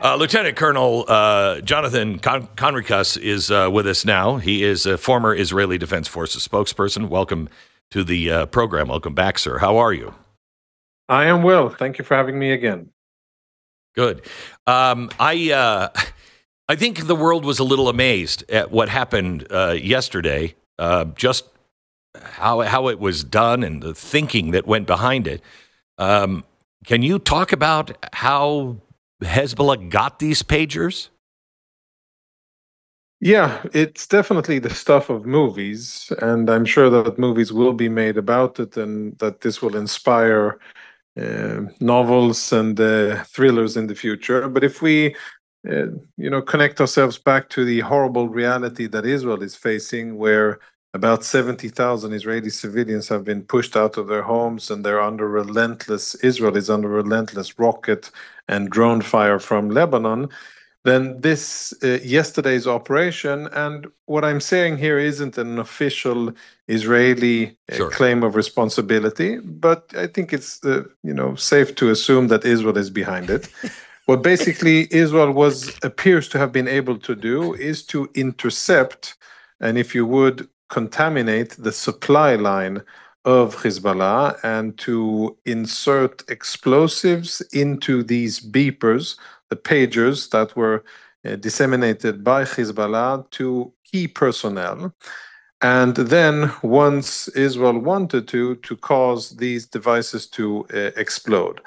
Lieutenant Colonel Jonathan Conricus is with us now. He is a former Israeli Defense Forces spokesperson. Welcome to the program. Welcome back, sir. How are you? I am well. Thank you for having me again. Good. I think the world was a little amazed at what happened yesterday, just how it was done and the thinking that went behind it. Can you talk about how Hezbollah got these pagers? Yeah, it's definitely the stuff of movies, and I'm sure that movies will be made about it, and that this will inspire novels and thrillers in the future. But if we, connect ourselves back to the horrible reality that Israel is facing, where about 70,000 Israeli civilians have been pushed out of their homes, and Israel is under relentless rocket and drone fire from Lebanon, then this yesterday's operation, and what I'm saying here isn't an official Israeli claim of responsibility, but I think it's safe to assume that Israel is behind it. What basically Israel appears to have been able to do is to intercept, and if you would, contaminate the supply line of Hezbollah, and to insert explosives into these beepers, the pagers that were disseminated by Hezbollah to key personnel. And then, once Israel wanted to cause these devices to explode.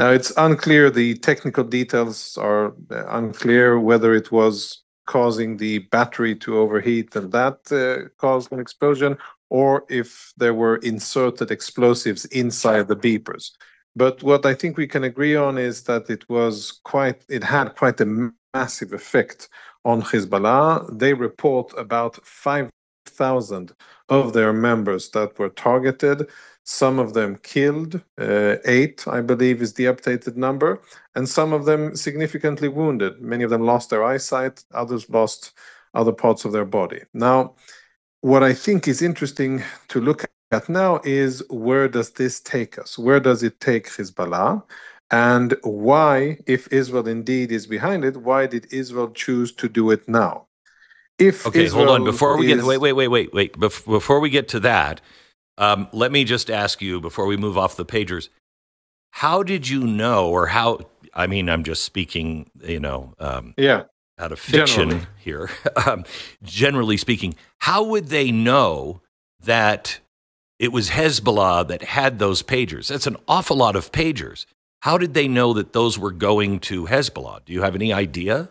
Now, it's unclear, the technical details are unclear, whether it was causing the battery to overheat and that caused an explosion, or if there were inserted explosives inside the beepers. But what I think we can agree on is that it had quite a massive effect on Hezbollah. They report about 5,000 of their members that were targeted, some of them killed, 8, I believe, is the updated number, and some of them significantly wounded. Many of them lost their eyesight, others lost other parts of their body. Now, what I think is interesting to look at now is, where does this take us? Where does it take Hezbollah? And why, if Israel indeed is behind it, why did Israel choose to do it now? Hold on. Before we get wait. Before we get to that, let me just ask you, before we move off the pagers, how did you know, or how? I mean, I'm just speaking, out of fiction here. Generally speaking, how would they know that it was Hezbollah that had those pagers? That's an awful lot of pagers. How did they know that those were going to Hezbollah? Do you have any idea?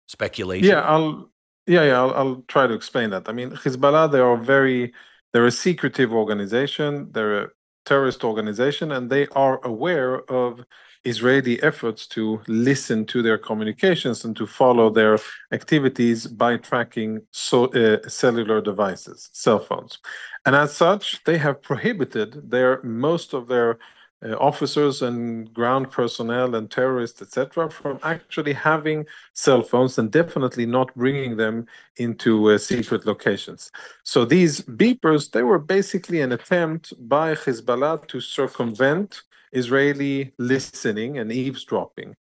Speculation? Yeah, I'll try to explain that. I mean, Hezbollah, they're a secretive organization, they're a terrorist organization, and they are aware of Israeli efforts to listen to their communications and to follow their activities by tracking cellular devices, cell phones. And as such, they have prohibited most of their officers and ground personnel and terrorists, etc., from actually having cell phones, and definitely not bringing them into secret locations. So these beepers, they were basically an attempt by Hezbollah to circumvent Israeli listening and eavesdropping.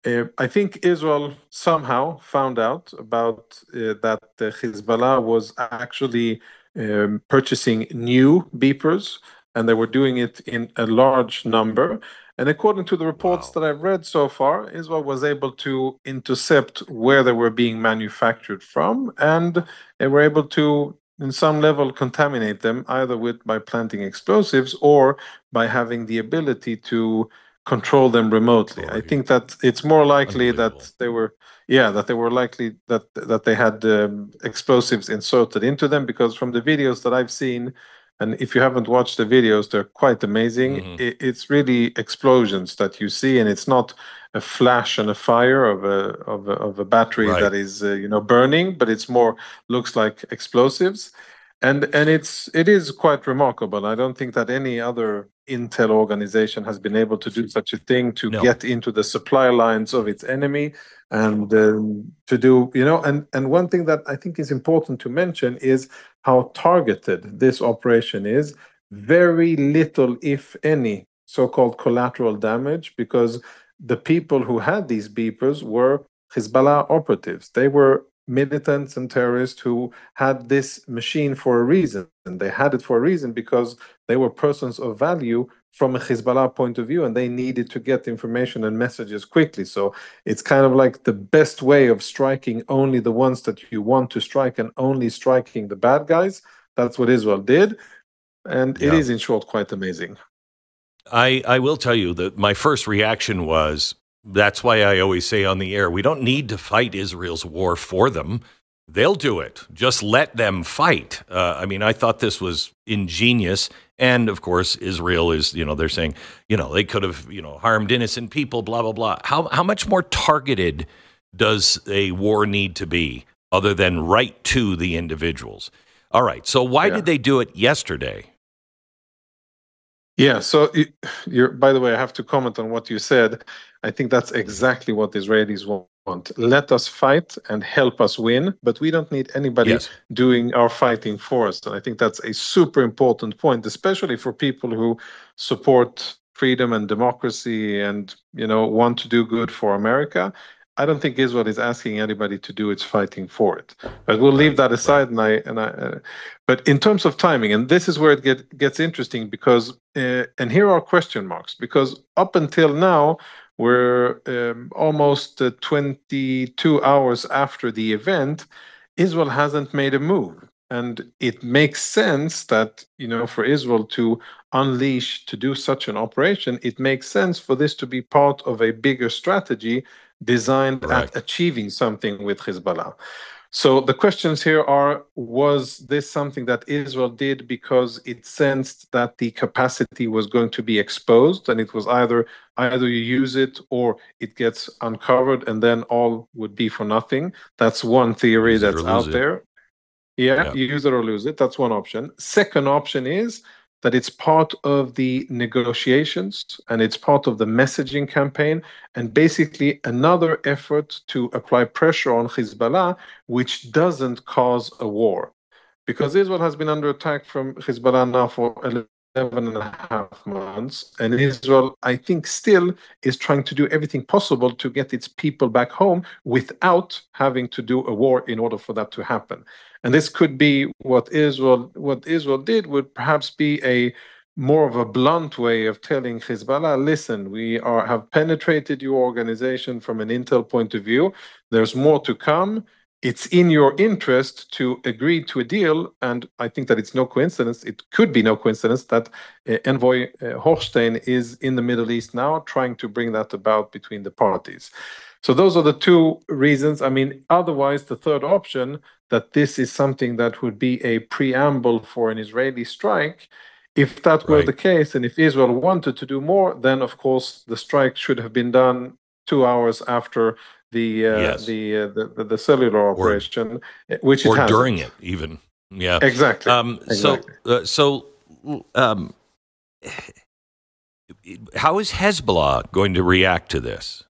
I think Israel somehow found out about that Hezbollah was actually purchasing new beepers, and they were doing it in a large number. And according to the reports that I've read so far, Israel was able to intercept where they were being manufactured from, and they were able to, in some level, contaminate them, either by planting explosives or by having the ability to control them remotely. I think that it's more likely that they were that they had explosives inserted into them, because from the videos that I've seen, and if you haven't watched the videos, they're quite amazing. Mm-hmm. It's really explosions that you see, and it's not a flash and a fire of a battery that is burning, but it's more looks like explosives, and it is quite remarkable. I don't think that any other intel organization has been able to do such a thing, to get into the supply lines of its enemy, and to do and one thing that I think is important to mention is how targeted this operation is. Very little, if any, so-called collateral damage, because the people who had these beepers were Hezbollah operatives. They were militants and terrorists who had this machine for a reason. And they had it for a reason because they were persons of value from a Hezbollah point of view, and they needed to get information and messages quickly. So it's kind of like the best way of striking only the ones that you want to strike and only striking the bad guys. That's what Israel did. And it is, in short, quite amazing. I will tell you that my first reaction was, that's why I always say on the air, we don't need to fight Israel's war for them. They'll do it. Just let them fight. I mean, I thought this was ingenious. And of course, Israel is, they're saying, they could have, harmed innocent people, blah, blah, blah. How much more targeted does a war need to be other than right to the individuals? All right. So why did they do it yesterday? Yeah, so by the way, I have to comment on what you said. I think that's exactly what the Israelis want. Let us fight and help us win, but we don't need anybody doing our fighting for us. And I think that's a super important point, especially for people who support freedom and democracy and, want to do good for America. I don't think Israel is asking anybody to do its fighting for it, but we'll leave that aside. But in terms of timing, and this is where it gets interesting because, and here are question marks, because up until now, we're almost 22 hours after the event, Israel hasn't made a move. And it makes sense that, for Israel to unleash, to do such an operation, it makes sense for this to be part of a bigger strategy designed at achieving something with Hezbollah. So the questions here are, was this something that Israel did because it sensed that the capacity was going to be exposed, and it was either you use it or it gets uncovered and then all would be for nothing? That's one theory that's out there. Yeah, you use it or lose it. That's one option. Second option is that it's part of the negotiations and it's part of the messaging campaign, and basically another effort to apply pressure on Hezbollah, which doesn't cause a war. Because Israel has been under attack from Hezbollah now for 11 and a half months, and Israel, I think, still is trying to do everything possible to get its people back home without having to do a war in order for that to happen. And this could be what Israel did would perhaps be a more of a blunt way of telling Hezbollah, listen, we have penetrated your organization from an intel point of view. There's more to come. It's in your interest to agree to a deal. And I think that it's no coincidence. It could be no coincidence that Envoy Hochstein is in the Middle East now, trying to bring that about between the parties. So those are the two reasons. I mean, otherwise, the third option, that this is something that would be a preamble for an Israeli strike, if that were the case, and if Israel wanted to do more, then of course the strike should have been done 2 hours after the cellular operation, which it hasn't. Or during it, even. Yeah, exactly. So, how is Hezbollah going to react to this,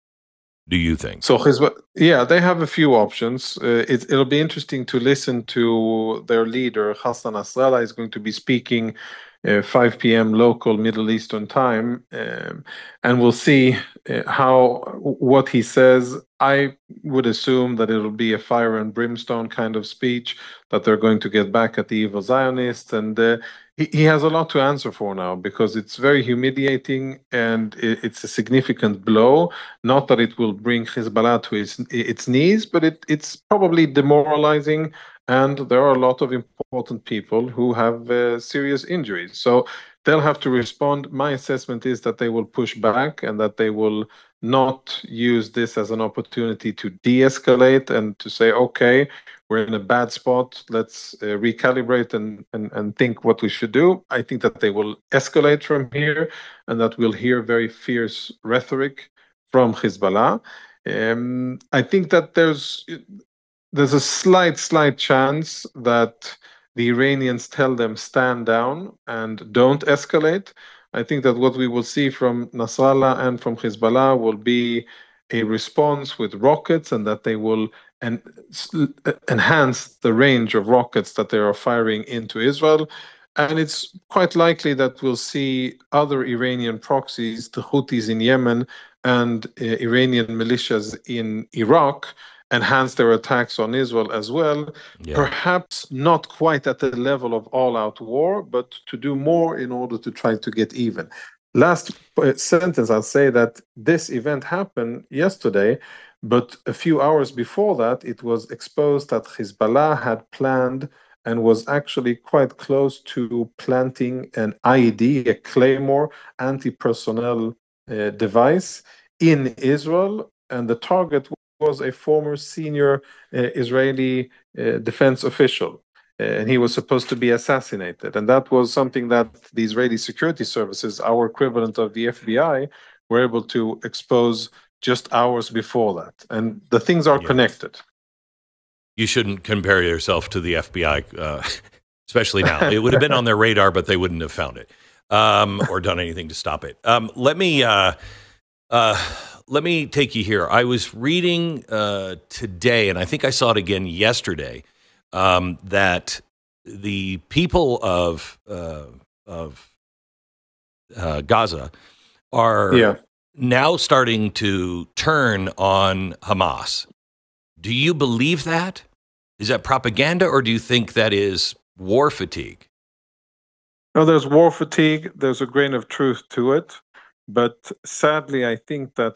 do you think? So Hezbollah, they have a few options. It'll be interesting to listen to their leader, Hassan Nasrallah, is going to be speaking 5 p.m. local Middle Eastern time, and we'll see what he says. I would assume that it'll be a fire and brimstone kind of speech, that they're going to get back at the evil Zionists, and he has a lot to answer for now, because it's very humiliating and it's a significant blow. Not that it will bring Hezbollah to its knees, but it's probably demoralizing. And there are a lot of important people who have serious injuries. So they'll have to respond. My assessment is that they will push back and that they will not use this as an opportunity to de-escalate and to say, okay, we're in a bad spot, let's recalibrate and think what we should do. I think that they will escalate from here, and that we'll hear very fierce rhetoric from Hezbollah. I think that there's a slight chance that the Iranians tell them stand down and don't escalate. I think that what we will see from Nasrallah and from Hezbollah will be a response with rockets, and that they will enhance the range of rockets that they are firing into Israel. And it's quite likely that we'll see other Iranian proxies, the Houthis in Yemen and Iranian militias in Iraq enhance their attacks on Israel as well. Yeah. Perhaps not quite at the level of all-out war, but to do more in order to try to get even. Last sentence, I'll say that this event happened yesterday, but a few hours before that, it was exposed that Hezbollah had planned and was actually quite close to planting an IED, a Claymore anti-personnel device in Israel, and the target was a former senior Israeli defense official, and he was supposed to be assassinated. And that was something that the Israeli security services, our equivalent of the FBI, were able to expose just hours before that. And the things are connected. You shouldn't compare yourself to the FBI, especially now. It would have been on their radar, but they wouldn't have found it or done anything to stop it. Let me take you here. I was reading today, and I think I saw it again yesterday, that the people of Gaza are now starting to turn on Hamas. Do you believe that? Is that propaganda, or do you think that is war fatigue? No, there's war fatigue. There's a grain of truth to it. But sadly, I think that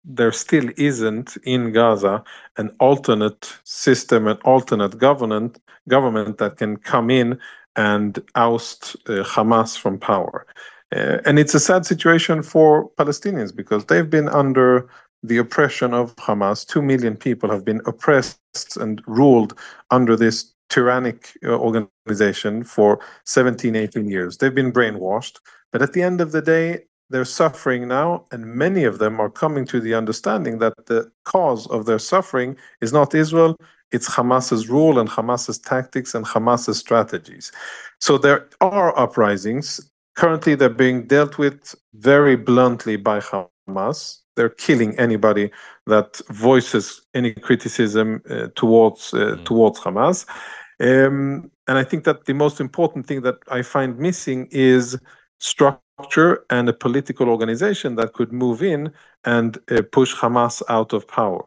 there still isn't in Gaza an alternate system, an alternate government that can come in and oust Hamas from power. And it's a sad situation for Palestinians because they've been under the oppression of Hamas. 2 million people have been oppressed and ruled under this tyrannic organization for 17, 18 years. They've been brainwashed. But at the end of the day, they're suffering now, and many of them are coming to the understanding that the cause of their suffering is not Israel, it's Hamas's rule and Hamas's tactics and Hamas's strategies. So there are uprisings. Currently, they're being dealt with very bluntly by Hamas. They're killing anybody that voices any criticism towards Hamas. And I think that the most important thing that I find missing is structure and a political organization that could move in and push Hamas out of power.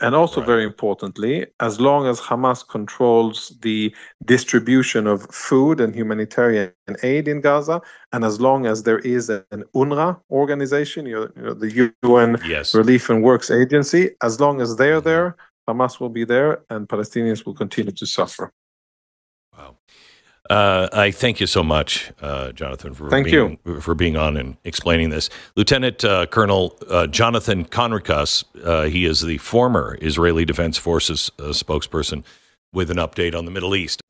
And also, very importantly, as long as Hamas controls the distribution of food and humanitarian aid in Gaza, and as long as there is an UNRWA organization, the UN Relief and Works Agency, as long as they're there, Hamas will be there, and Palestinians will continue to suffer. Wow. I thank you so much, Jonathan, for being on and explaining this. Lieutenant Colonel Jonathan Conricus, he is the former Israeli Defense Forces spokesperson with an update on the Middle East.